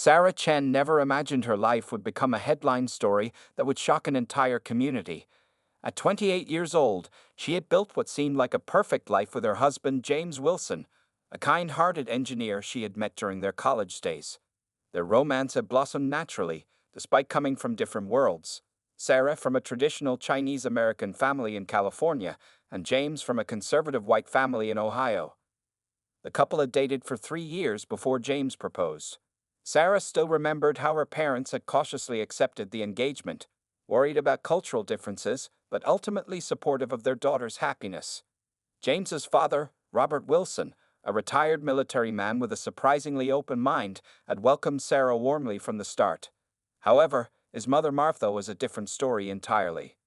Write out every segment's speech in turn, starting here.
Sarah Chen never imagined her life would become a headline story that would shock an entire community. At 28 years old, she had built what seemed like a perfect life with her husband, James Wilson, a kind-hearted engineer she had met during their college days. Their romance had blossomed naturally, despite coming from different worlds. Sarah from a traditional Chinese-American family in California, and James from a conservative white family in Ohio. The couple had dated for 3 years before James proposed. Sarah still remembered how her parents had cautiously accepted the engagement, worried about cultural differences, but ultimately supportive of their daughter's happiness. James's father, Robert Wilson, a retired military man with a surprisingly open mind, had welcomed Sarah warmly from the start. However, his mother Martha was a different story entirely.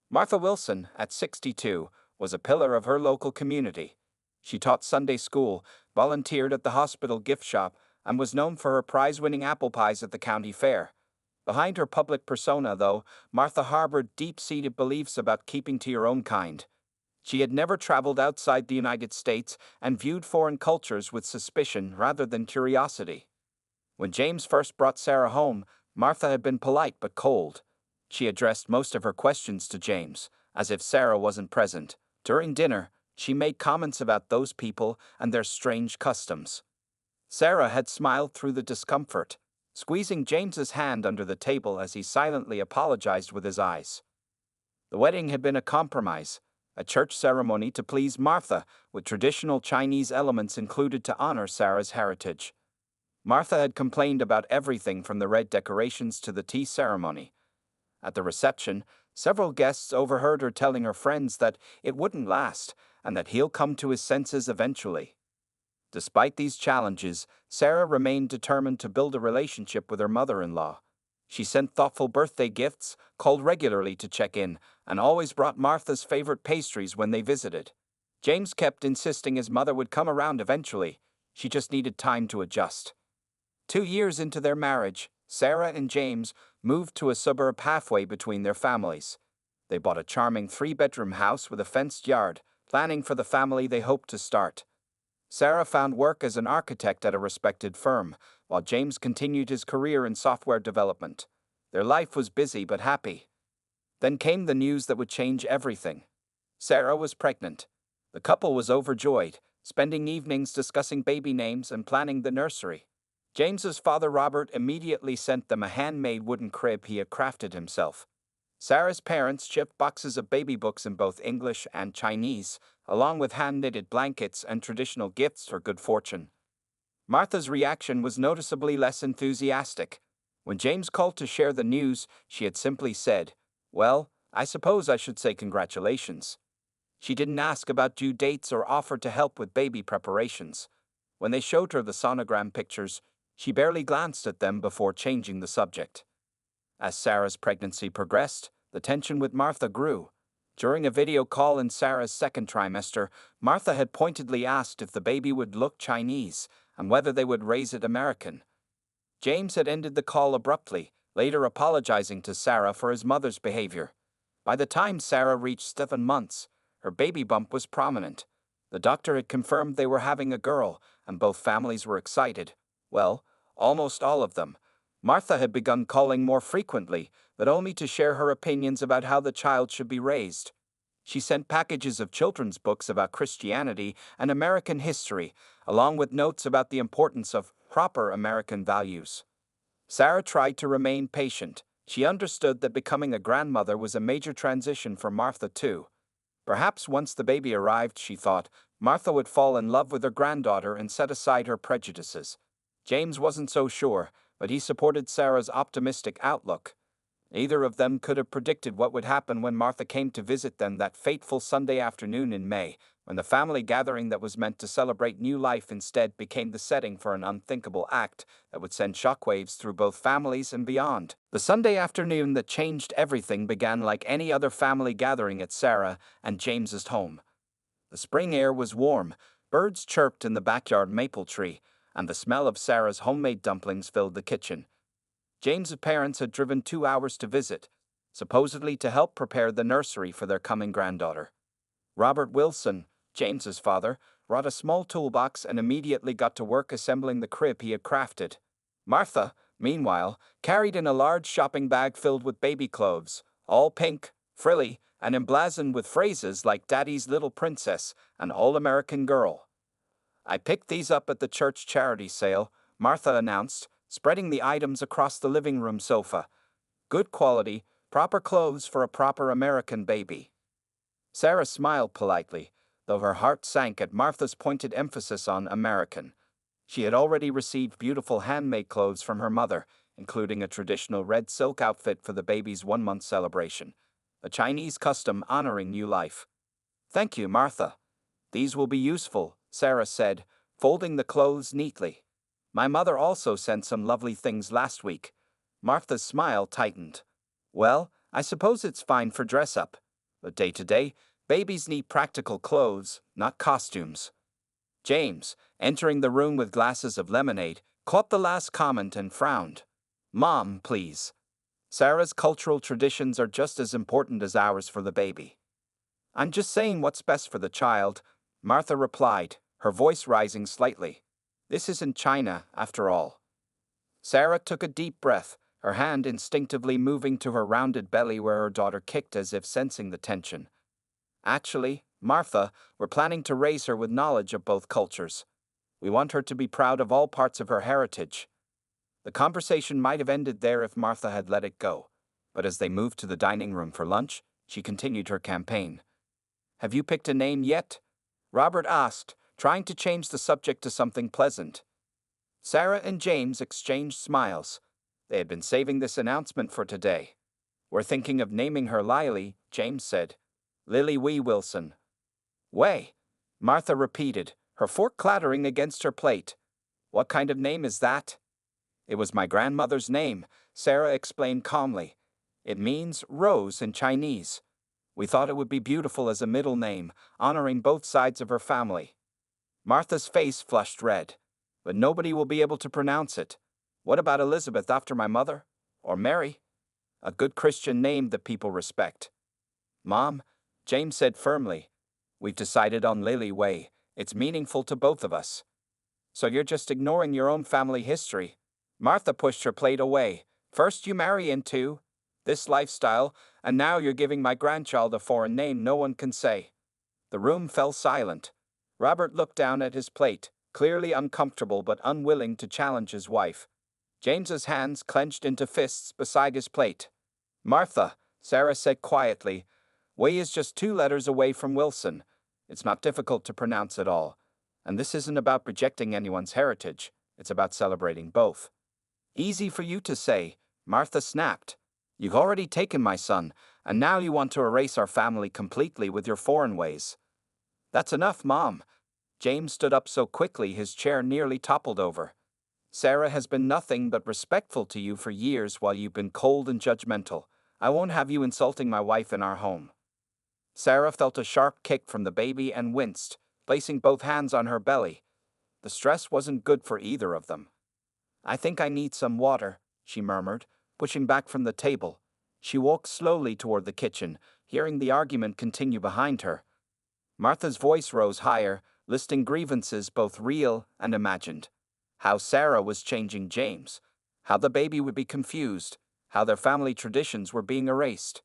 Martha Wilson, at 62, was a pillar of her local community. She taught Sunday school, volunteered at the hospital gift shop, and was known for her prize-winning apple pies at the county fair. Behind her public persona, though, Martha harbored deep-seated beliefs about keeping to your own kind. She had never traveled outside the United States and viewed foreign cultures with suspicion rather than curiosity. When James first brought Sarah home, Martha had been polite but cold. She addressed most of her questions to James, as if Sarah wasn't present. During dinner, she made comments about those people and their strange customs. Sarah had smiled through the discomfort, squeezing James's hand under the table as he silently apologized with his eyes. The wedding had been a compromise, a church ceremony to please Martha, with traditional Chinese elements included to honor Sarah's heritage. Martha had complained about everything from the red decorations to the tea ceremony. At the reception, several guests overheard her telling her friends that it wouldn't last and that he'll come to his senses eventually. Despite these challenges, Sarah remained determined to build a relationship with her mother-in-law. She sent thoughtful birthday gifts, called regularly to check in, and always brought Martha's favorite pastries when they visited. James kept insisting his mother would come around eventually. She just needed time to adjust. 2 years into their marriage, Sarah and James moved to a suburb halfway between their families. They bought a charming 3-bedroom house with a fenced yard, planning for the family they hoped to start. Sarah found work as an architect at a respected firm, while James continued his career in software development. Their life was busy but happy. Then came the news that would change everything. Sarah was pregnant. The couple was overjoyed, spending evenings discussing baby names and planning the nursery. James's father Robert immediately sent them a handmade wooden crib he had crafted himself. Sarah's parents shipped boxes of baby books in both English and Chinese, along with hand-knitted blankets and traditional gifts for good fortune. Martha's reaction was noticeably less enthusiastic. When James called to share the news, she had simply said, "Well, I suppose I should say congratulations." She didn't ask about due dates or offer to help with baby preparations. When they showed her the sonogram pictures, she barely glanced at them before changing the subject. As Sarah's pregnancy progressed, the tension with Martha grew. During a video call in Sarah's second trimester, Martha had pointedly asked if the baby would look Chinese and whether they would raise it American. James had ended the call abruptly, later apologizing to Sarah for his mother's behavior. By the time Sarah reached 7 months, her baby bump was prominent. The doctor had confirmed they were having a girl, and both families were excited. Well, almost all of them. Martha had begun calling more frequently, but only to share her opinions about how the child should be raised. She sent packages of children's books about Christianity and American history, along with notes about the importance of proper American values. Sarah tried to remain patient. She understood that becoming a grandmother was a major transition for Martha too. Perhaps once the baby arrived, she thought, Martha would fall in love with her granddaughter and set aside her prejudices. James wasn't so sure, but he supported Sarah's optimistic outlook. Neither of them could have predicted what would happen when Martha came to visit them that fateful Sunday afternoon in May, when the family gathering that was meant to celebrate new life instead became the setting for an unthinkable act that would send shockwaves through both families and beyond. The Sunday afternoon that changed everything began like any other family gathering at Sarah and James's home. The spring air was warm, birds chirped in the backyard maple tree, and the smell of Sarah's homemade dumplings filled the kitchen. James's parents had driven 2 hours to visit, supposedly to help prepare the nursery for their coming granddaughter. Robert Wilson, James's father, brought a small toolbox and immediately got to work assembling the crib he had crafted. Martha, meanwhile, carried in a large shopping bag filled with baby clothes, all pink, frilly, and emblazoned with phrases like Daddy's Little Princess and All-American Girl. I picked these up at the church charity sale, Martha announced, spreading the items across the living room sofa. Good quality, proper clothes for a proper American baby. Sarah smiled politely, though her heart sank at Martha's pointed emphasis on American. She had already received beautiful handmade clothes from her mother, including a traditional red silk outfit for the baby's 1-month celebration, a Chinese custom honoring new life. Thank you, Martha. These will be useful, Sarah said, folding the clothes neatly. My mother also sent some lovely things last week. Martha's smile tightened. Well, I suppose it's fine for dress-up. But day-to-day, babies need practical clothes, not costumes. James, entering the room with glasses of lemonade, caught the last comment and frowned. Mom, please. Sarah's cultural traditions are just as important as ours for the baby. I'm just saying what's best for the child, Martha replied, her voice rising slightly. This isn't China, after all. Sarah took a deep breath, her hand instinctively moving to her rounded belly where her daughter kicked as if sensing the tension. Actually, Martha, we're planning to raise her with knowledge of both cultures. We want her to be proud of all parts of her heritage. The conversation might have ended there if Martha had let it go, but as they moved to the dining room for lunch, she continued her campaign. Have you picked a name yet? Robert asked, trying to change the subject to something pleasant. Sarah and James exchanged smiles. They had been saving this announcement for today. We're thinking of naming her Lily, James said. Lily Wee Wilson. Way, Martha repeated, her fork clattering against her plate. What kind of name is that? It was my grandmother's name, Sarah explained calmly. It means rose in Chinese. We thought it would be beautiful as a middle name, honoring both sides of her family. Martha's face flushed red. But nobody will be able to pronounce it. What about Elizabeth after my mother? Or Mary? A good Christian name that people respect. Mom, James said firmly, we've decided on Lily Way. It's meaningful to both of us. So you're just ignoring your own family history. Martha pushed her plate away. First you marry into this lifestyle, and now you're giving my grandchild a foreign name no one can say. The room fell silent. Robert looked down at his plate, clearly uncomfortable but unwilling to challenge his wife. James's hands clenched into fists beside his plate. Martha, Sarah said quietly, Way is just 2 letters away from Wilson. It's not difficult to pronounce at all. And this isn't about rejecting anyone's heritage. It's about celebrating both. Easy for you to say, Martha snapped. You've already taken my son, and now you want to erase our family completely with your foreign ways. That's enough, Mom. James stood up so quickly his chair nearly toppled over. Sarah has been nothing but respectful to you for years while you've been cold and judgmental. I won't have you insulting my wife in our home. Sarah felt a sharp kick from the baby and winced, placing both hands on her belly. The stress wasn't good for either of them. I think I need some water, she murmured, pushing back from the table. She walked slowly toward the kitchen, hearing the argument continue behind her. Martha's voice rose higher, listing grievances both real and imagined. How Sarah was changing James, how the baby would be confused, how their family traditions were being erased.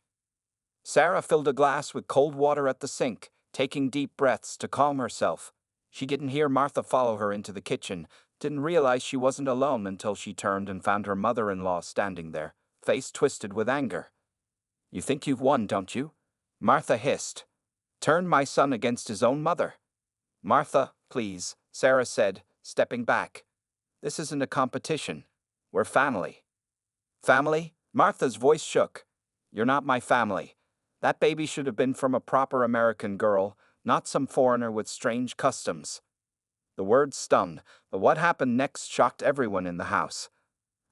Sarah filled a glass with cold water at the sink, taking deep breaths to calm herself. She didn't hear Martha follow her into the kitchen, didn't realize she wasn't alone until she turned and found her mother-in-law standing there, face twisted with anger. You think you've won, don't you? Martha hissed. Turn my son against his own mother. Martha, please, Sarah said, stepping back. This isn't a competition. We're family. Family? Martha's voice shook. You're not my family. That baby should have been from a proper American girl, not some foreigner with strange customs. The words stung, but what happened next shocked everyone in the house.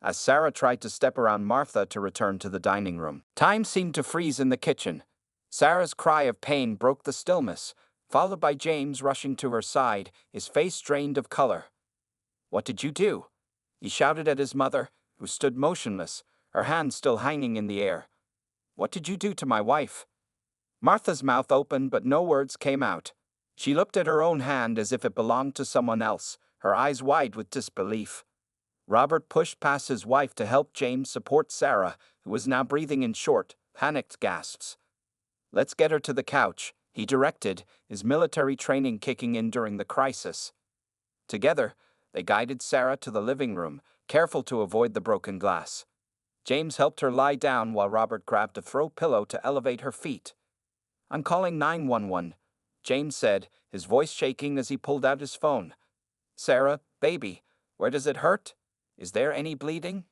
As Sarah tried to step around Martha to return to the dining room, time seemed to freeze in the kitchen. Sarah's cry of pain broke the stillness, followed by James rushing to her side, his face drained of color. What did you do? He shouted at his mother, who stood motionless, her hand still hanging in the air. What did you do to my wife? Martha's mouth opened, but no words came out. She looked at her own hand as if it belonged to someone else, her eyes wide with disbelief. Robert pushed past his wife to help James support Sarah, who was now breathing in short, panicked gasps. "Let's get her to the couch," he directed, his military training kicking in during the crisis. Together, they guided Sarah to the living room, careful to avoid the broken glass. James helped her lie down while Robert grabbed a throw pillow to elevate her feet. "I'm calling 911, James said, his voice shaking as he pulled out his phone. "Sarah, baby, where does it hurt? Is there any bleeding?"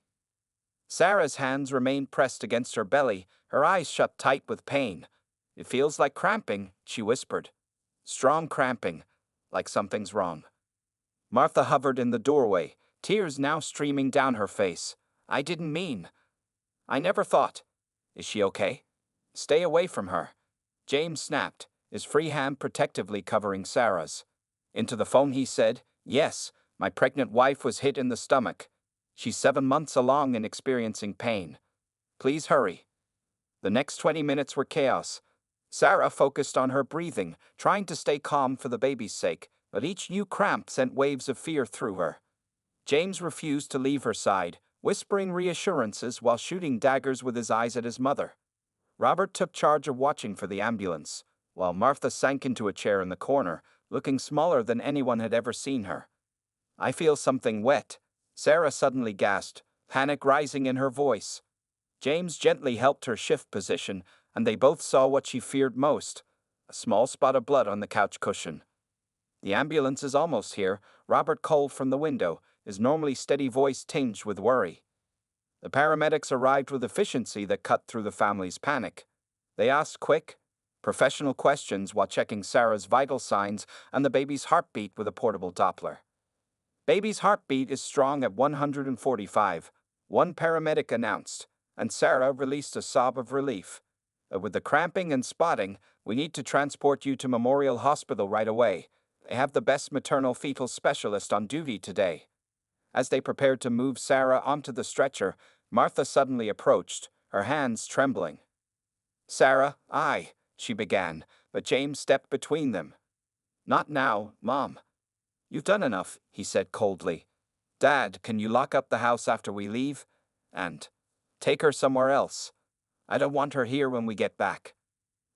Sarah's hands remained pressed against her belly, her eyes shut tight with pain. "It feels like cramping," she whispered. "Strong cramping, like something's wrong." Martha hovered in the doorway, tears now streaming down her face. "I didn't mean. I never thought. Is she okay? Stay away from her." James snapped, his free hand protectively covering Sarah's. Into the phone he said, "Yes, my pregnant wife was hit in the stomach. She's 7 months along and experiencing pain. Please hurry." The next 20 minutes were chaos. Sarah focused on her breathing, trying to stay calm for the baby's sake, but each new cramp sent waves of fear through her. James refused to leave her side, whispering reassurances while shooting daggers with his eyes at his mother. Robert took charge of watching for the ambulance, while Martha sank into a chair in the corner, looking smaller than anyone had ever seen her. "I feel something wet," Sarah suddenly gasped, panic rising in her voice. James gently helped her shift position, and they both saw what she feared most: a small spot of blood on the couch cushion. "The ambulance is almost here," Robert called from the window, his normally steady voice tinged with worry. The paramedics arrived with efficiency that cut through the family's panic. They asked quick, professional questions while checking Sarah's vital signs and the baby's heartbeat with a portable Doppler. "Baby's heartbeat is strong at 145, one paramedic announced, and Sarah released a sob of relief. With the cramping and spotting, we need to transport you to Memorial Hospital right away. They have the best maternal fetal specialist on duty today." As they prepared to move Sarah onto the stretcher, Martha suddenly approached, her hands trembling. "Sarah, she began, but James stepped between them. "Not now, Mom. You've done enough," he said coldly. "Dad, can you lock up the house after we leave? And take her somewhere else. I don't want her here when we get back."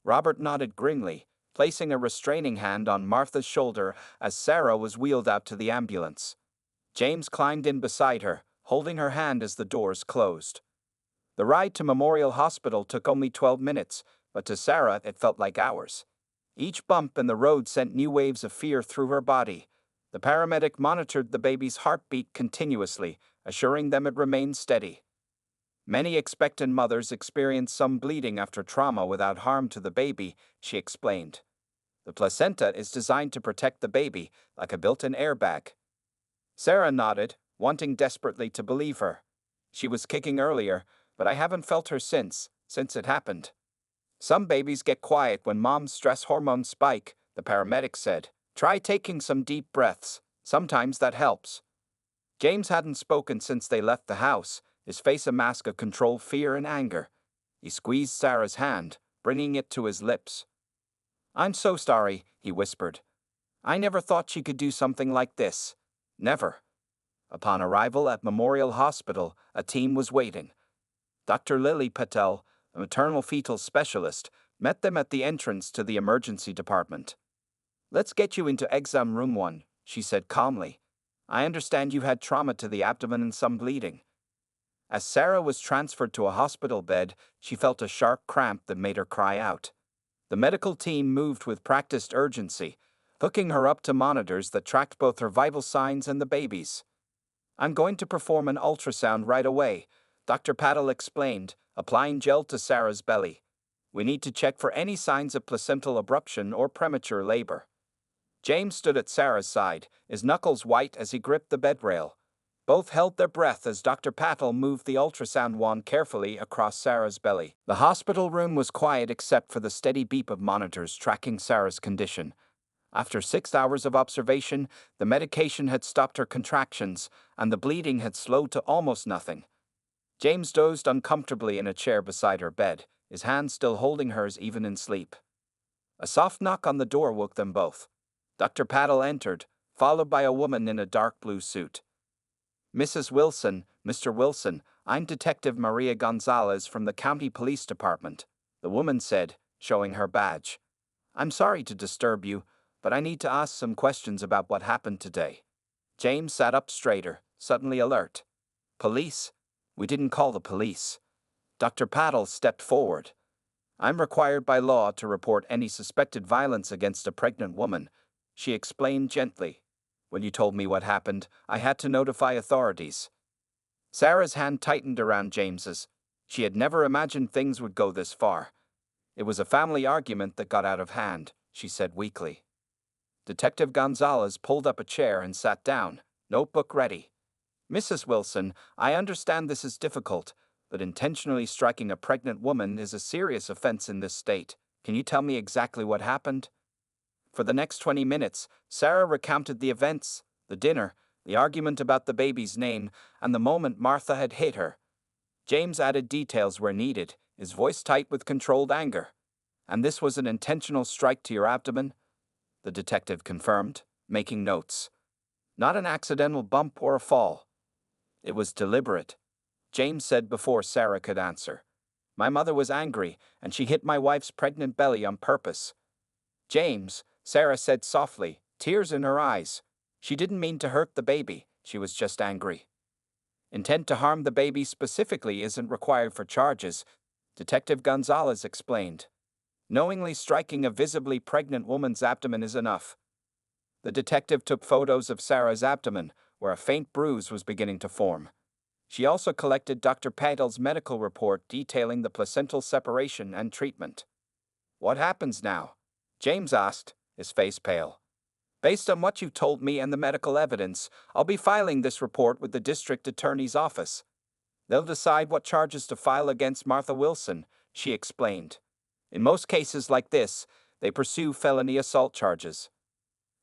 Robert nodded grimly, placing a restraining hand on Martha's shoulder as Sarah was wheeled out to the ambulance. James climbed in beside her, holding her hand as the doors closed. The ride to Memorial Hospital took only 12 minutes, but to Sarah it felt like hours. Each bump in the road sent new waves of fear through her body. The paramedic monitored the baby's heartbeat continuously, assuring them it remained steady. "Many expectant mothers experience some bleeding after trauma without harm to the baby," she explained. "The placenta is designed to protect the baby, like a built-in airbag." Sarah nodded, wanting desperately to believe her. "She was kicking earlier, but I haven't felt her since it happened." "Some babies get quiet when mom's stress hormones spike," the paramedic said. "Try taking some deep breaths. Sometimes that helps." James hadn't spoken since they left the house, his face a mask of controlled fear and anger. He squeezed Sarah's hand, bringing it to his lips. "I'm so sorry," he whispered. "I never thought she could do something like this. Never." Upon arrival at Memorial Hospital, a team was waiting. Dr. Lily Patel, a maternal fetal specialist, met them at the entrance to the emergency department. "Let's get you into exam room 1, she said calmly. "I understand you had trauma to the abdomen and some bleeding." As Sarah was transferred to a hospital bed, she felt a sharp cramp that made her cry out. The medical team moved with practiced urgency, hooking her up to monitors that tracked both her vital signs and the baby's. "I'm going to perform an ultrasound right away," Dr. Patel explained, applying gel to Sarah's belly. "We need to check for any signs of placental abruption or premature labor." James stood at Sarah's side, his knuckles white as he gripped the bed rail. Both held their breath as Dr. Patel moved the ultrasound wand carefully across Sarah's belly. The hospital room was quiet except for the steady beep of monitors tracking Sarah's condition. After 6 hours of observation, the medication had stopped her contractions, and the bleeding had slowed to almost nothing. James dozed uncomfortably in a chair beside her bed, his hand still holding hers even in sleep. A soft knock on the door woke them both. Dr. Patel entered, followed by a woman in a dark blue suit. Mrs. Wilson, Mr. Wilson, I'm Detective Maria Gonzalez from the County Police Department, the woman said, showing her badge. I'm sorry to disturb you, but I need to ask some questions about what happened today. James sat up straighter, suddenly alert. Police? We didn't call the police. Dr. Paddle stepped forward. I'm required by law to report any suspected violence against a pregnant woman, she explained gently. When you told me what happened, I had to notify authorities. Sarah's hand tightened around James's. She had never imagined things would go this far. It was a family argument that got out of hand, she said weakly. Detective Gonzalez pulled up a chair and sat down, notebook ready. Mrs. Wilson, I understand this is difficult, but intentionally striking a pregnant woman is a serious offense in this state. Can you tell me exactly what happened? For the next 20 minutes, Sarah recounted the events, the dinner, the argument about the baby's name, and the moment Martha had hit her. James added details where needed, his voice tight with controlled anger. And this was an intentional strike to your abdomen? The detective confirmed, making notes. Not an accidental bump or a fall. It was deliberate, James said before Sarah could answer. My mother was angry, and she hit my wife's pregnant belly on purpose. James, Sarah said softly, tears in her eyes. She didn't mean to hurt the baby, she was just angry. Intent to harm the baby specifically isn't required for charges, Detective Gonzalez explained. Knowingly striking a visibly pregnant woman's abdomen is enough. The detective took photos of Sarah's abdomen, where a faint bruise was beginning to form. She also collected Dr. Paddle's medical report detailing the placental separation and treatment. What happens now? James asked, his face pale. Based on what you've told me and the medical evidence, I'll be filing this report with the district attorney's office. They'll decide what charges to file against Martha Wilson, she explained. In most cases like this, they pursue felony assault charges.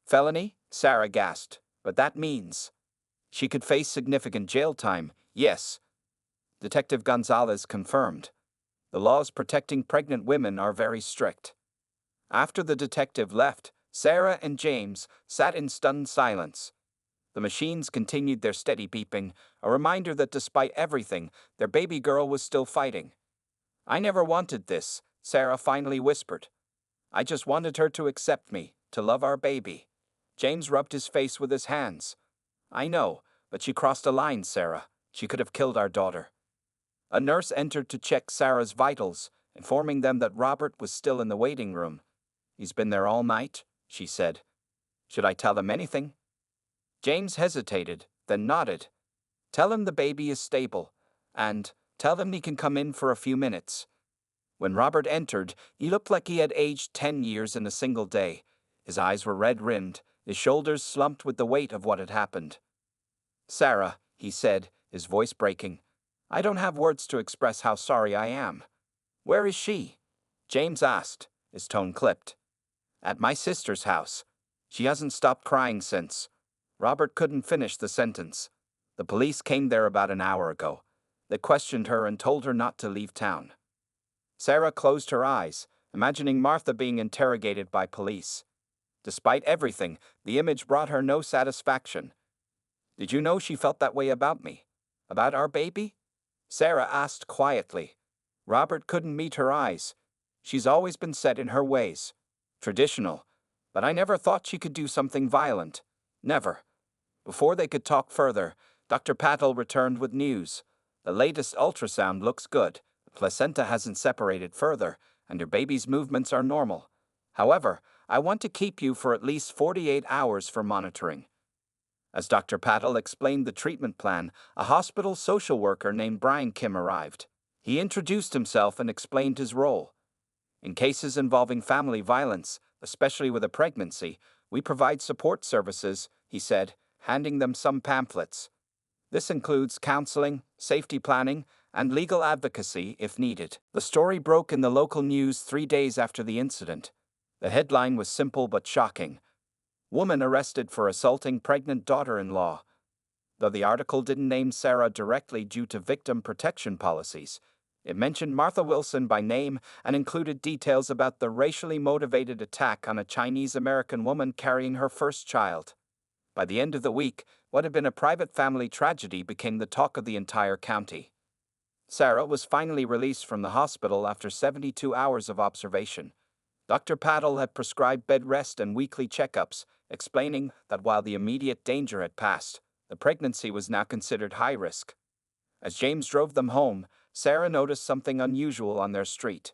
Felony? Sarah gasped. But that means she could face significant jail time, yes. Detective Gonzalez confirmed. The laws protecting pregnant women are very strict. After the detective left, Sarah and James sat in stunned silence. The machines continued their steady beeping, a reminder that despite everything, their baby girl was still fighting. I never wanted this, Sarah finally whispered. I just wanted her to accept me, to love our baby. James rubbed his face with his hands. I know, but she crossed a line, Sarah. She could have killed our daughter. A nurse entered to check Sarah's vitals, informing them that Robert was still in the waiting room. He's been there all night, she said. Should I tell them anything? James hesitated, then nodded. Tell him the baby is stable, and tell him he can come in for a few minutes. When Robert entered, he looked like he had aged 10 years in a single day. His eyes were red-rimmed, his shoulders slumped with the weight of what had happened. Sarah, he said, his voice breaking, I don't have words to express how sorry I am. Where is she? James asked, his tone clipped. At my sister's house. She hasn't stopped crying since. Robert couldn't finish the sentence. The police came there about an hour ago. They questioned her and told her not to leave town. Sarah closed her eyes, imagining Martha being interrogated by police. Despite everything, the image brought her no satisfaction. Did you know she felt that way about me? About our baby? Sarah asked quietly. Robert couldn't meet her eyes. She's always been set in her ways. Traditional. But I never thought she could do something violent. Never. Before they could talk further, Dr. Paddle returned with news. The latest ultrasound looks good. The placenta hasn't separated further, and your baby's movements are normal. However, I want to keep you for at least 48 hours for monitoring. As Dr. Paddle explained the treatment plan, a hospital social worker named Brian Kim arrived. He introduced himself and explained his role. In cases involving family violence, especially with a pregnancy, we provide support services, he said, handing them some pamphlets. This includes counseling, safety planning, and legal advocacy if needed. The story broke in the local news 3 days after the incident. The headline was simple but shocking. Woman arrested for assaulting pregnant daughter-in-law. Though the article didn't name Sarah directly due to victim protection policies, it mentioned Martha Wilson by name and included details about the racially motivated attack on a Chinese-American woman carrying her first child. By the end of the week, What had been a private family tragedy became the talk of the entire county. Sarah was finally released from the hospital after 72 hours of observation. Dr. Paddle had prescribed bed rest and weekly checkups, explaining that while the immediate danger had passed, the pregnancy was now considered high risk. As James drove them home, Sarah noticed something unusual on their street.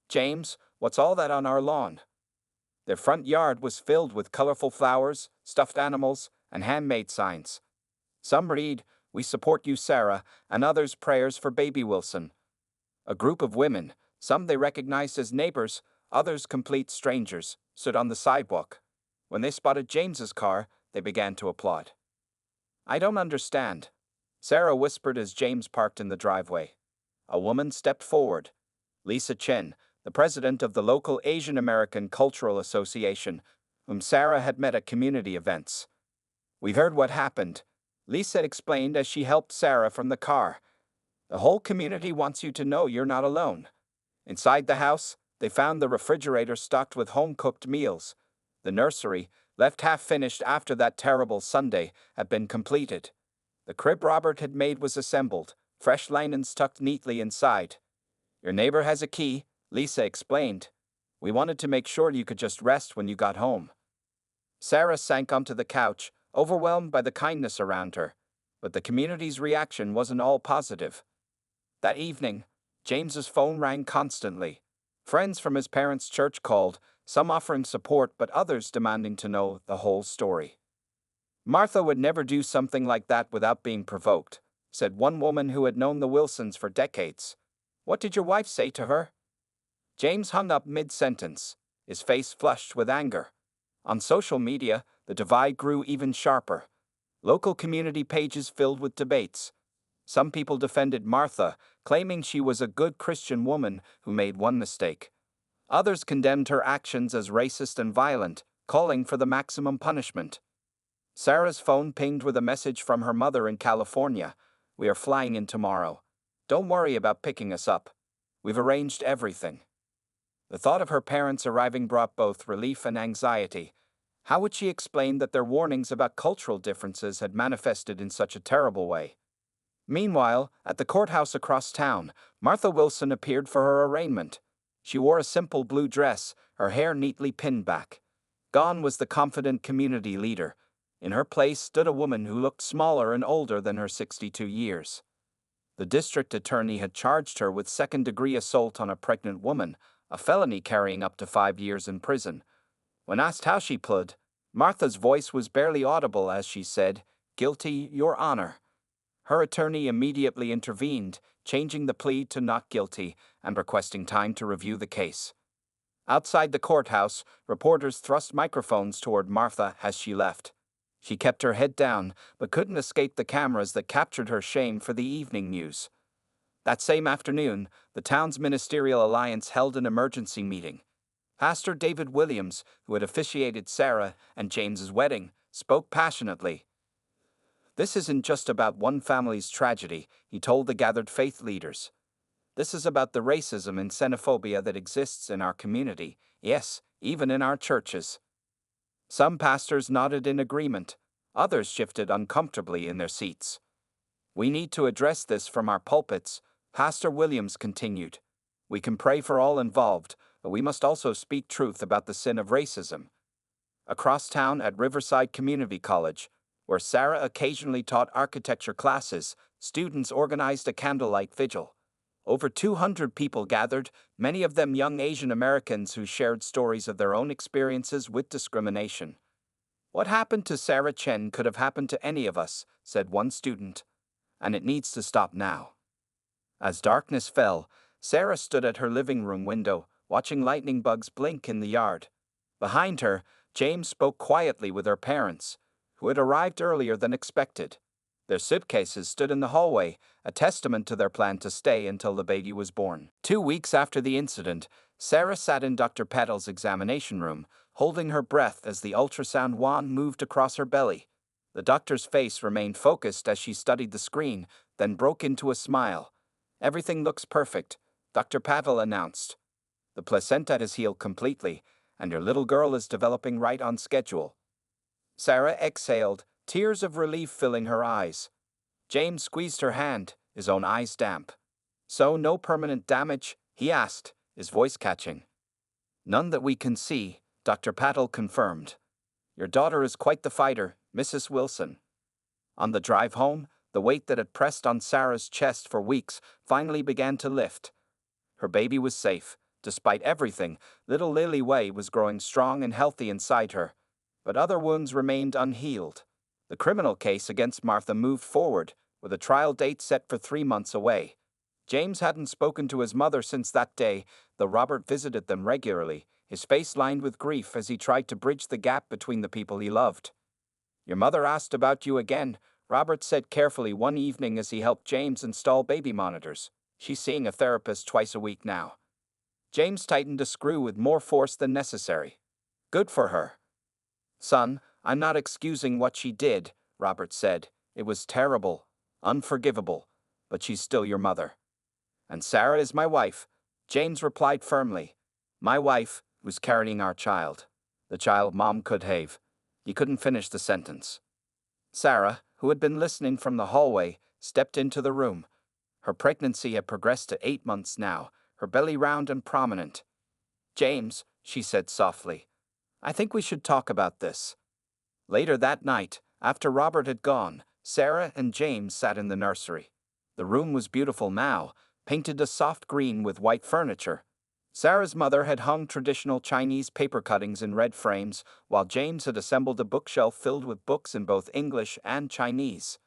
"James, what's all that on our lawn?" Their front yard was filled with colorful flowers, stuffed animals, and handmade signs. Some read, "We support you, Sarah," and others, "Prayers for baby Wilson." A group of women, some they recognized as neighbors, others complete strangers, stood on the sidewalk. When they spotted James's car, they began to applaud. "I don't understand," Sarah whispered as James parked in the driveway. A woman stepped forward. Lisa Chen, the president of the local Asian American Cultural Association, whom Sarah had met at community events. "We've heard what happened," Lisa explained as she helped Sarah from the car. "The whole community wants you to know you're not alone." Inside the house, they found the refrigerator stocked with home-cooked meals. The nursery, left half-finished after that terrible Sunday, had been completed. The crib Robert had made was assembled, fresh linens tucked neatly inside. "Your neighbor has a key," Lisa explained. "We wanted to make sure you could just rest when you got home." Sarah sank onto the couch, overwhelmed by the kindness around her, but the community's reaction wasn't all positive. That evening, James's phone rang constantly. Friends from his parents' church called, some offering support but others demanding to know the whole story. "Martha would never do something like that without being provoked," said one woman who had known the Wilsons for decades. "What did your wife say to her?" James hung up mid-sentence, his face flushed with anger. On social media, the divide grew even sharper. Local community pages filled with debates. Some people defended Martha, claiming she was a good Christian woman who made one mistake. Others condemned her actions as racist and violent, calling for the maximum punishment. Sarah's phone pinged with a message from her mother in California. "We are flying in tomorrow. Don't worry about picking us up. We've arranged everything." The thought of her parents arriving brought both relief and anxiety. How would she explain that their warnings about cultural differences had manifested in such a terrible way? Meanwhile, at the courthouse across town, Martha Wilson appeared for her arraignment. She wore a simple blue dress, her hair neatly pinned back. Gone was the confident community leader. In her place stood a woman who looked smaller and older than her 62 years. The district attorney had charged her with second-degree assault on a pregnant woman, a felony carrying up to 5 years in prison. When asked how she pled, Martha's voice was barely audible as she said, "Guilty, Your Honor." Her attorney immediately intervened, changing the plea to not guilty and requesting time to review the case. Outside the courthouse, reporters thrust microphones toward Martha as she left. She kept her head down, but couldn't escape the cameras that captured her shame for the evening news. That same afternoon, the town's ministerial alliance held an emergency meeting. Pastor David Williams, who had officiated Sarah and James's wedding, spoke passionately. "This isn't just about one family's tragedy," he told the gathered faith leaders. "This is about the racism and xenophobia that exists in our community, yes, even in our churches." Some pastors nodded in agreement. Others shifted uncomfortably in their seats. "We need to address this from our pulpits," Pastor Williams continued. "We can pray for all involved, but we must also speak truth about the sin of racism." Across town at Riverside Community College, where Sarah occasionally taught architecture classes, students organized a candlelight vigil. Over 200 people gathered, many of them young Asian Americans who shared stories of their own experiences with discrimination. "What happened to Sarah Chen could have happened to any of us," said one student, "and it needs to stop now." As darkness fell, Sarah stood at her living room window, watching lightning bugs blink in the yard. Behind her, James spoke quietly with her parents, who had arrived earlier than expected. Their suitcases stood in the hallway, a testament to their plan to stay until the baby was born. 2 weeks after the incident, Sarah sat in Dr. Paddle's examination room, holding her breath as the ultrasound wand moved across her belly. The doctor's face remained focused as she studied the screen, then broke into a smile. "Everything looks perfect," Dr. Paddle announced. "The placenta has healed completely, and your little girl is developing right on schedule." Sarah exhaled, tears of relief filling her eyes. James squeezed her hand, his own eyes damp. "So no permanent damage?" he asked, his voice catching. "None that we can see," Dr. Patel confirmed. "Your daughter is quite the fighter, Mrs. Wilson." On the drive home, the weight that had pressed on Sarah's chest for weeks finally began to lift. Her baby was safe. Despite everything, little Lily Way was growing strong and healthy inside her. But other wounds remained unhealed. The criminal case against Martha moved forward, with a trial date set for 3 months away. James hadn't spoken to his mother since that day, though Robert visited them regularly, his face lined with grief as he tried to bridge the gap between the people he loved. "Your mother asked about you again," Robert said carefully one evening as he helped James install baby monitors. "She's seeing a therapist twice a week now." James tightened a screw with more force than necessary. "Good for her." "Son, I'm not excusing what she did," Robert said. "It was terrible, unforgivable, but she's still your mother." "And Sarah is my wife," James replied firmly. "My wife, who's carrying our child. The child Mom could have." He couldn't finish the sentence. Sarah, who had been listening from the hallway, stepped into the room. Her pregnancy had progressed to 8 months now, her belly round and prominent. "James," she said softly, "I think we should talk about this." Later that night, after Robert had gone, Sarah and James sat in the nursery. The room was beautiful now, painted a soft green with white furniture. Sarah's mother had hung traditional Chinese paper cuttings in red frames, while James had assembled a bookshelf filled with books in both English and Chinese.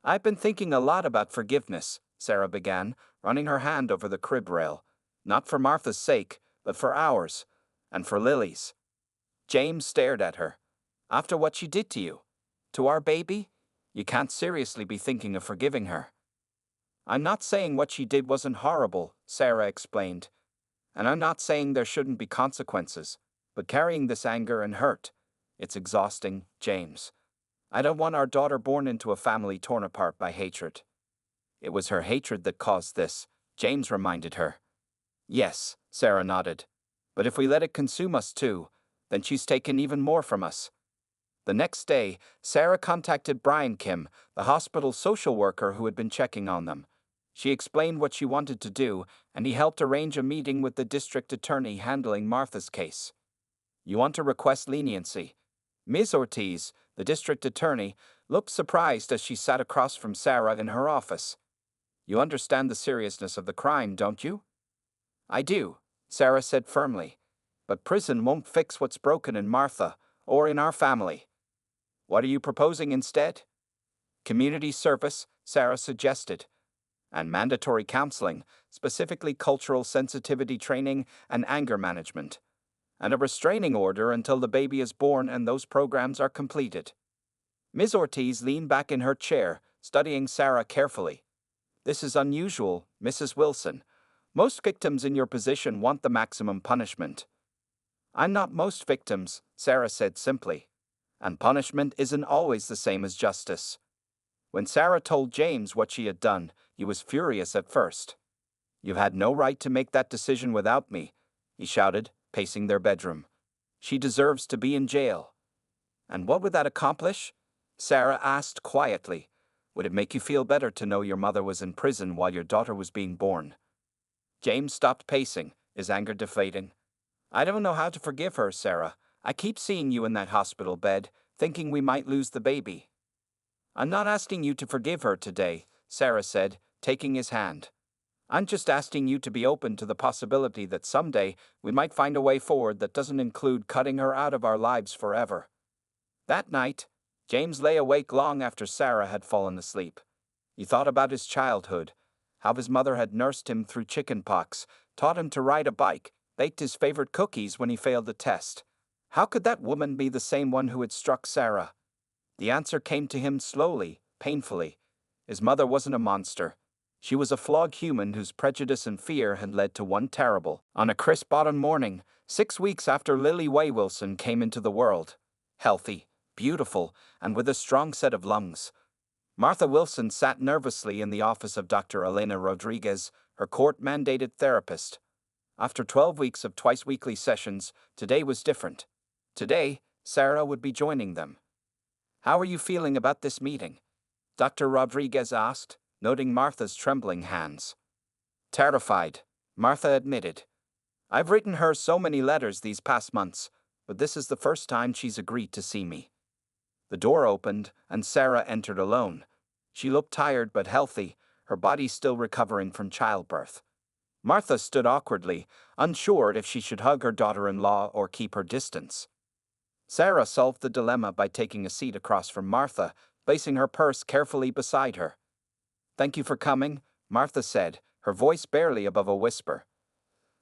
"I've been thinking a lot about forgiveness," Sarah began, running her hand over the crib rail. "Not for Martha's sake, but for ours, and for Lily's." James stared at her. "After what she did to you? To our baby? You can't seriously be thinking of forgiving her." "I'm not saying what she did wasn't horrible," Sarah explained. "And I'm not saying there shouldn't be consequences, but carrying this anger and hurt, it's exhausting, James. I don't want our daughter born into a family torn apart by hatred." "It was her hatred that caused this," James reminded her. "Yes," Sarah nodded. "But if we let it consume us too, then she's taken even more from us." The next day, Sarah contacted Brian Kim, the hospital social worker who had been checking on them. She explained what she wanted to do, and he helped arrange a meeting with the district attorney handling Martha's case. "You want to request leniency?" Ms. Ortiz, the district attorney, looked surprised as she sat across from Sarah in her office. "You understand the seriousness of the crime, don't you?" "I do," Sarah said firmly. "But prison won't fix what's broken in Martha, or in our family." "What are you proposing instead?" "Community service," Sarah suggested. "And mandatory counseling, specifically cultural sensitivity training and anger management. And a restraining order until the baby is born and those programs are completed." Ms. Ortiz leaned back in her chair, studying Sarah carefully. "This is unusual, Mrs. Wilson. Most victims in your position want the maximum punishment." "I'm not most victims," Sarah said simply. "And punishment isn't always the same as justice." When Sarah told James what she had done, he was furious at first. "You've had no right to make that decision without me," he shouted, pacing their bedroom. "She deserves to be in jail." "And what would that accomplish?" Sarah asked quietly. "Would it make you feel better to know your mother was in prison while your daughter was being born?" James stopped pacing, his anger deflating. "I don't know how to forgive her, Sarah. I keep seeing you in that hospital bed, thinking we might lose the baby." "I'm not asking you to forgive her today," Sarah said, taking his hand. "I'm just asking you to be open to the possibility that someday we might find a way forward that doesn't include cutting her out of our lives forever." That night, James lay awake long after Sarah had fallen asleep. He thought about his childhood, how his mother had nursed him through chickenpox, taught him to ride a bike, baked his favorite cookies when he failed a test. How could that woman be the same one who had struck Sarah? The answer came to him slowly, painfully. His mother wasn't a monster. She was a flawed human whose prejudice and fear had led to one terrible, on a crisp autumn morning, 6 weeks after Lily Way Wilson came into the world. Healthy, beautiful, and with a strong set of lungs. Martha Wilson sat nervously in the office of Dr. Elena Rodriguez, her court-mandated therapist. After 12 weeks of twice-weekly sessions, today was different. Today, Sarah would be joining them. How are you feeling about this meeting? Dr. Rodriguez asked, noting Martha's trembling hands. Terrified, Martha admitted. I've written her so many letters these past months, but this is the first time she's agreed to see me. The door opened, and Sarah entered alone. She looked tired but healthy, her body still recovering from childbirth. Martha stood awkwardly, unsure if she should hug her daughter-in-law or keep her distance. Sarah solved the dilemma by taking a seat across from Martha, placing her purse carefully beside her. Thank you for coming, Martha said, her voice barely above a whisper.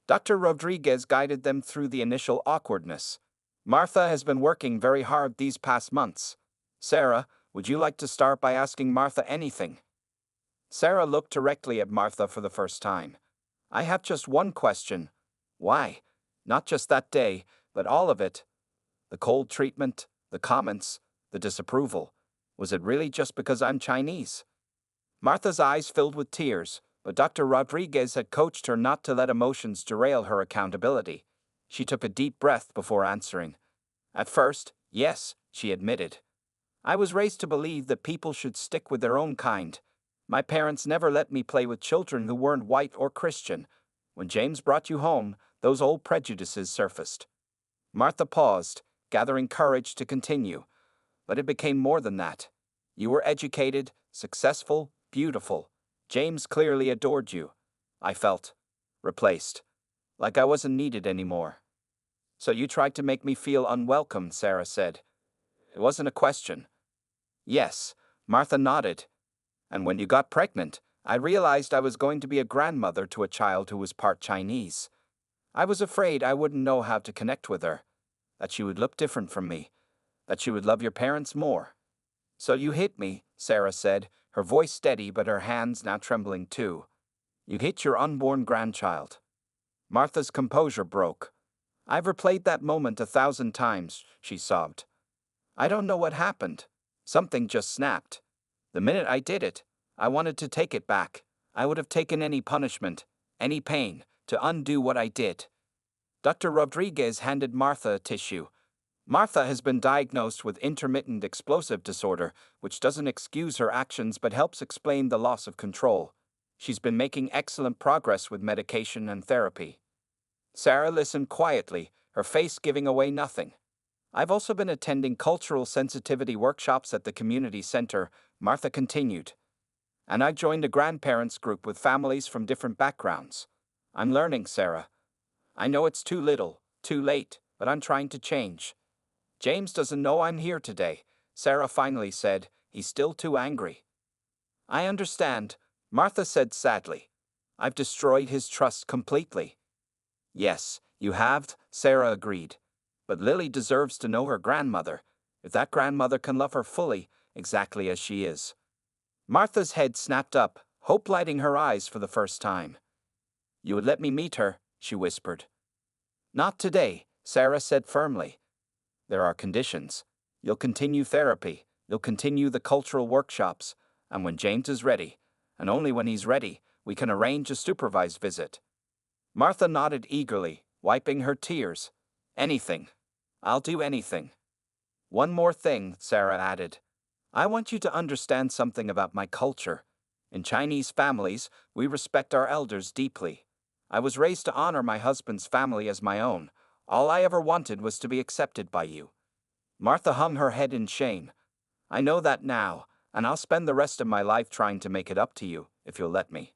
Dr. Rodriguez guided them through the initial awkwardness. Martha has been working very hard these past months. Sarah, would you like to start by asking Martha anything? Sarah looked directly at Martha for the first time. I have just one question. Why? Not just that day, but all of it. The cold treatment, the comments, the disapproval. Was it really just because I'm Chinese? Martha's eyes filled with tears, but Dr. Rodriguez had coached her not to let emotions derail her accountability. She took a deep breath before answering. At first, yes, she admitted. I was raised to believe that people should stick with their own kind. My parents never let me play with children who weren't white or Christian. When James brought you home, those old prejudices surfaced. Martha paused, gathering courage to continue. But it became more than that. You were educated, successful, beautiful. James clearly adored you. I felt replaced, like I wasn't needed anymore. So you tried to make me feel unwelcome, Sarah said. It wasn't a question. Yes, Martha nodded. And when you got pregnant, I realized I was going to be a grandmother to a child who was part Chinese. I was afraid I wouldn't know how to connect with her, that she would look different from me, that she would love your parents more. So you hit me, Sarah said, her voice steady but her hands now trembling too. You hit your unborn grandchild. Martha's composure broke. I've replayed that moment 1,000 times, she sobbed. I don't know what happened. Something just snapped. The minute I did it, I wanted to take it back. I would have taken any punishment, any pain, to undo what I did. Dr. Rodriguez handed Martha a tissue. Martha has been diagnosed with intermittent explosive disorder, which doesn't excuse her actions but helps explain the loss of control. She's been making excellent progress with medication and therapy. Sarah listened quietly, her face giving away nothing. I've also been attending cultural sensitivity workshops at the community center, Martha continued. And I joined a grandparents group with families from different backgrounds. I'm learning, Sarah. I know it's too little, too late, but I'm trying to change. James doesn't know I'm here today, Sarah finally said. He's still too angry. I understand, Martha said sadly. I've destroyed his trust completely. Yes, you have, Sarah agreed. But Lily deserves to know her grandmother, if that grandmother can love her fully, exactly as she is. Martha's head snapped up, hope lighting her eyes for the first time. You would let me meet her, she whispered. Not today, Sarah said firmly. There are conditions. You'll continue therapy, you'll continue the cultural workshops, and when James is ready, and only when he's ready, we can arrange a supervised visit. Martha nodded eagerly, wiping her tears. Anything. I'll do anything. One more thing, Sarah added. I want you to understand something about my culture. In Chinese families, we respect our elders deeply. I was raised to honor my husband's family as my own. All I ever wanted was to be accepted by you. Martha hung her head in shame. I know that now, and I'll spend the rest of my life trying to make it up to you, if you'll let me.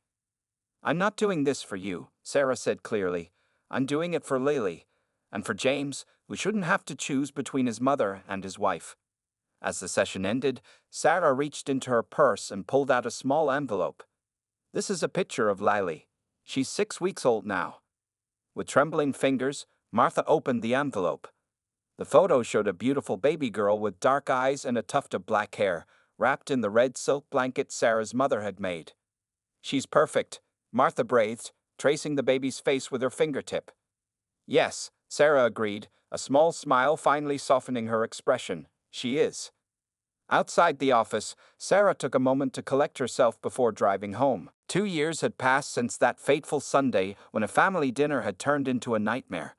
I'm not doing this for you, Sarah said clearly. I'm doing it for Lily. And for James, who shouldn't have to choose between his mother and his wife. As the session ended, Sarah reached into her purse and pulled out a small envelope. This is a picture of Lily. She's 6 weeks old now. With trembling fingers, Martha opened the envelope. The photo showed a beautiful baby girl with dark eyes and a tuft of black hair, wrapped in the red silk blanket Sarah's mother had made. She's perfect, Martha breathed, tracing the baby's face with her fingertip. Yes, Sarah agreed, a small smile finally softening her expression. She is. Outside the office, Sarah took a moment to collect herself before driving home. 2 years had passed since that fateful Sunday when a family dinner had turned into a nightmare.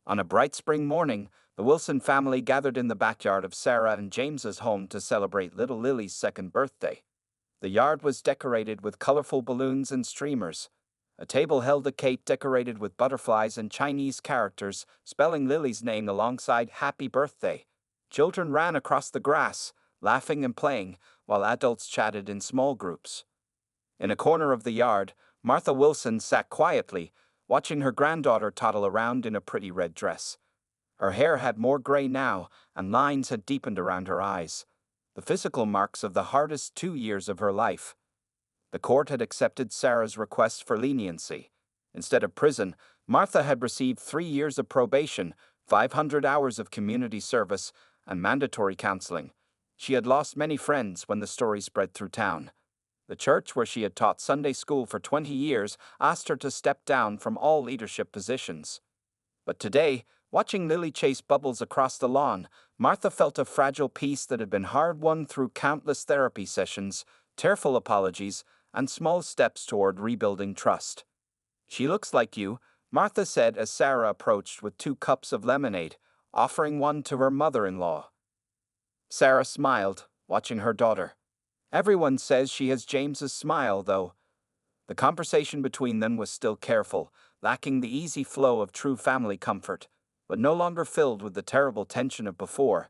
On a bright spring morning, The Wilson family gathered in the backyard of Sarah and James's home to celebrate little Lily's second birthday. The yard was decorated with colorful balloons and streamers. A table held a cake decorated with butterflies and Chinese characters, spelling Lily's name alongside Happy Birthday. Children ran across the grass, laughing and playing, while adults chatted in small groups. In a corner of the yard, Martha Wilson sat quietly, watching her granddaughter toddle around in a pretty red dress. Her hair had more gray now, and lines had deepened around her eyes, the physical marks of the hardest 2 years of her life. The court had accepted Sarah's request for leniency. Instead of prison, Martha had received 3 years of probation, 500 hours of community service, and mandatory counseling. She had lost many friends when the story spread through town. The church where she had taught Sunday school for 20 years asked her to step down from all leadership positions. But today, watching Lily chase Bubbles across the lawn, Martha felt a fragile peace that had been hard-won through countless therapy sessions, tearful apologies, and small steps toward rebuilding trust. "She looks like you," Martha said as Sarah approached with 2 cups of lemonade, offering one to her mother-in-law. Sarah smiled, watching her daughter. "Everyone says she has James's smile, though." The conversation between them was still careful, lacking the easy flow of true family comfort, but no longer filled with the terrible tension of before.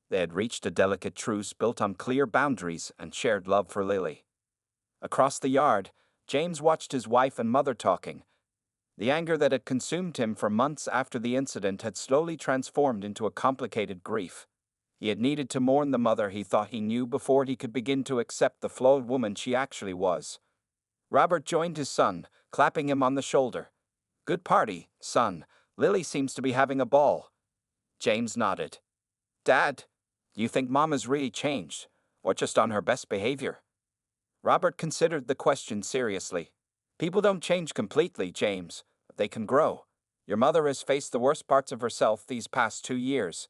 They had reached a delicate truce built on clear boundaries and shared love for Lily. Across the yard, James watched his wife and mother talking. The anger that had consumed him for months after the incident had slowly transformed into a complicated grief. He had needed to mourn the mother he thought he knew before he could begin to accept the flawed woman she actually was. Robert joined his son, clapping him on the shoulder. "Good party, son. Lily seems to be having a ball." James nodded. "Dad, do you think Mom has really changed, or just on her best behavior?" Robert considered the question seriously. "People don't change completely, James, but they can grow. Your mother has faced the worst parts of herself these past 2 years.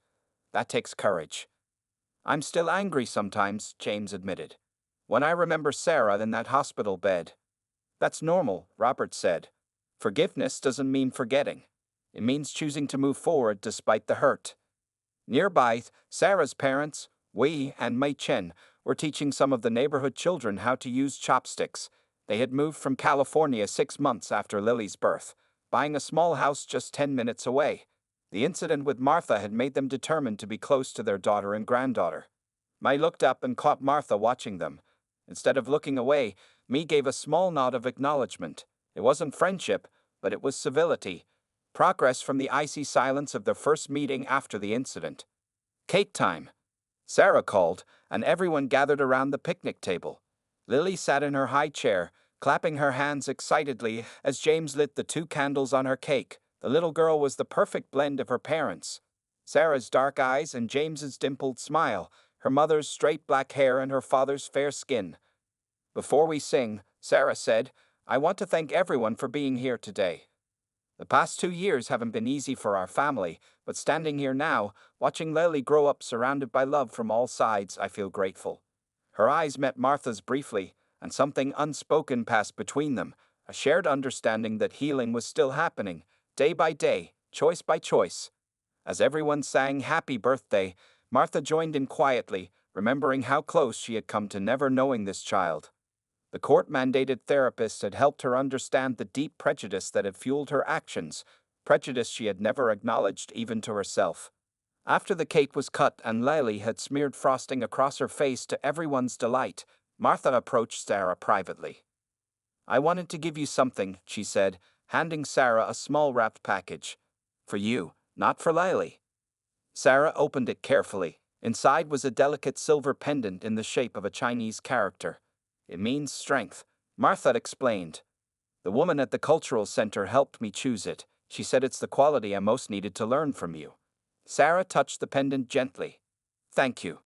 That takes courage." "I'm still angry sometimes," James admitted. "When I remember Sarah in that hospital bed." "That's normal," Robert said. "Forgiveness doesn't mean forgetting. It means choosing to move forward despite the hurt." Nearby, Sarah's parents, Wei and Mei Chen, were teaching some of the neighborhood children how to use chopsticks. They had moved from California 6 months after Lily's birth, buying a small house just 10 minutes away. The incident with Martha had made them determined to be close to their daughter and granddaughter. Mei looked up and caught Martha watching them. Instead of looking away, Mei gave a small nod of acknowledgement. It wasn't friendship, but it was civility. Progress from the icy silence of their first meeting after the incident. "Cake time," Sarah called, and everyone gathered around the picnic table. Lily sat in her high chair, clapping her hands excitedly as James lit the 2 candles on her cake. The little girl was the perfect blend of her parents. Sarah's dark eyes and James's dimpled smile, her mother's straight black hair and her father's fair skin. "Before we sing," Sarah said, "I want to thank everyone for being here today. The past 2 years haven't been easy for our family, but standing here now, watching Lily grow up surrounded by love from all sides, I feel grateful." Her eyes met Martha's briefly, and something unspoken passed between them, a shared understanding that healing was still happening, day by day, choice by choice. As everyone sang Happy Birthday, Martha joined in quietly, remembering how close she had come to never knowing this child. The court-mandated therapist had helped her understand the deep prejudice that had fueled her actions, prejudice she had never acknowledged even to herself. After the cake was cut and Lily had smeared frosting across her face to everyone's delight, Martha approached Sarah privately. "I wanted to give you something," she said, handing Sarah a small wrapped package. "For you, not for Lily." Sarah opened it carefully. Inside was a delicate silver pendant in the shape of a Chinese character. "It means strength," Martha explained. "The woman at the cultural center helped me choose it. She said it's the quality I most needed to learn from you." Sarah touched the pendant gently. "Thank you."